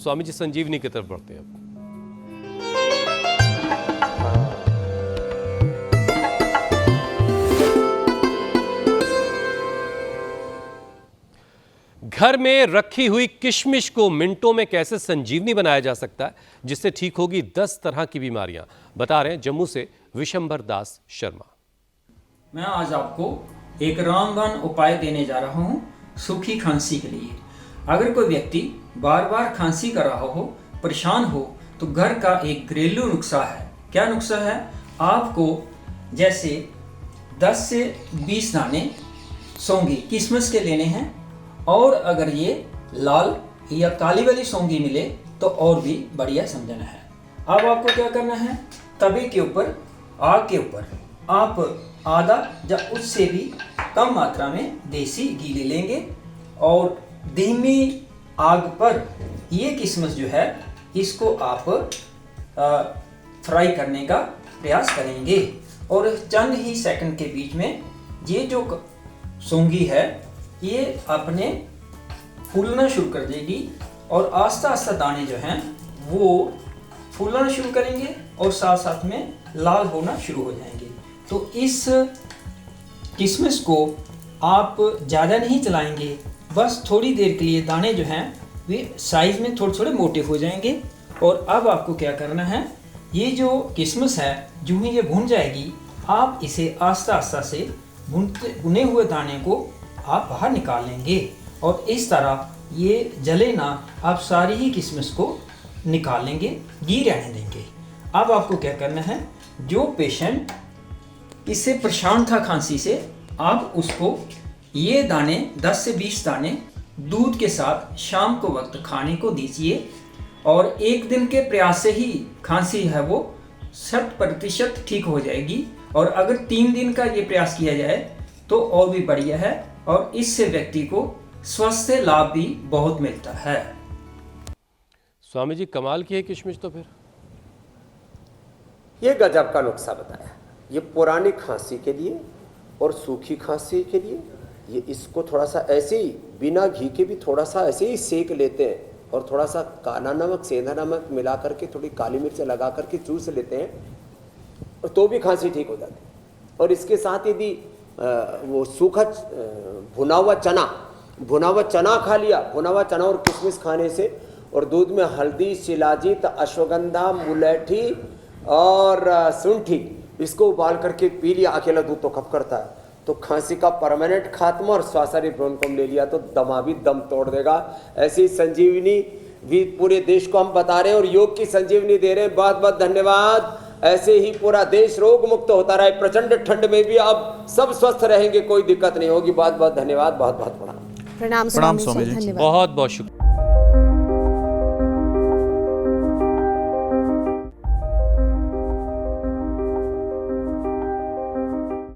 स्वामी जी संजीवनी की तरफ बढ़ते हैं अब। घर में रखी हुई किशमिश को मिनटों में कैसे संजीवनी बनाया जा सकता है जिससे ठीक होगी 10 तरह की बीमारियां, बता रहे हैं जम्मू से विशंबर दास शर्मा। मैं आज आपको एक रामबाण उपाय देने जा रहा हूं सूखी खांसी के लिए। अगर कोई व्यक्ति बार बार खांसी कर रहा हो, परेशान हो, तो घर का एक घरेलू नुस्खा है। क्या नुस्खा है? आपको जैसे 10 से 20 दाने सौंगी किशमिश के लेने हैं, और अगर ये लाल या काली वाली सौंगी मिले तो और भी बढ़िया समझना है। अब आपको क्या करना है, तवे के ऊपर, आग के ऊपर आप आधा या उससे भी कम मात्रा में देसी घी ले लेंगे और धीमी आग पर ये किशमिश जो है इसको आप फ्राई करने का प्रयास करेंगे, और चंद ही सेकंड के बीच में ये जो सौंगी है ये अपने फूलना शुरू कर देगी, और आस्ता आस्ता दाने जो हैं वो फूलना शुरू करेंगे और साथ साथ में लाल होना शुरू हो जाएंगे। तो इस किशमिश को आप ज़्यादा नहीं चलाएंगे, बस थोड़ी देर के लिए दाने जो हैं वे साइज़ में थोड़े थोड़े मोटे हो जाएंगे। और अब आपको क्या करना है, ये जो किशमिश है जो ही ये भुन जाएगी, आप इसे आस्ता आस्ता से भुने हुए दाने को आप बाहर निकाल लेंगे, और इस तरह ये जले ना, आप सारी ही किशमिश को निकाल लेंगे, घी रहने देंगे। अब आपको क्या करना है, जो पेशेंट इससे परेशान था खांसी से, आप उसको ये दाने 10 से 20 दाने दूध के साथ शाम को वक्त खाने को दीजिए, और एक दिन के प्रयास से ही खांसी है वो 100% ठीक हो जाएगी। और अगर 3 दिन का ये प्रयास किया जाए तो और भी बढ़िया है, और इससे व्यक्ति को स्वास्थ्य लाभ भी बहुत मिलता है। स्वामी जी कमाल की है किशमिश तो फिर। ये गजब का नुस्खा बताया। ये पुरानी खांसी के लिए और सूखी खांसी के लिए, ये इसको थोड़ा सा ऐसे ही बिना घी के भी थोड़ा सा ऐसे ही सेक लेते हैं, और थोड़ा सा काला नमक, सेंधा नमक मिला करके, थोड़ी काली मिर्च लगा करके चूस लेते हैं, और तो भी खांसी ठीक हो जाती है। और इसके साथ यदि वो सूखा भुना हुआ चना खा लिया, भुना हुआ चना और किशमिश खाने से, और दूध में हल्दी, शिलाजीत, अश्वगंधा, मुलैठी और शुंठी, इसको उबाल करके पी लिया। अकेला दूध तो कफ करता है, तो खांसी का परमानेंट खात्मा, और स्वासारी ब्रोंकोम ले लिया तो दमा भी दम तोड़ देगा। ऐसी संजीवनी भी पूरे देश को हम बता रहे हैं, और योग की संजीवनी दे रहे हैं। बहुत बहुत धन्यवाद। ऐसे ही पूरा देश रोग मुक्त होता रहे, प्रचंड ठंड में भी अब सब स्वस्थ रहेंगे, कोई दिक्कत नहीं होगी। बहुत बहुत धन्यवाद, बहुत बहुत प्रणाम। प्रणाम स्वामी जी, बहुत बहुत शुक्रिया।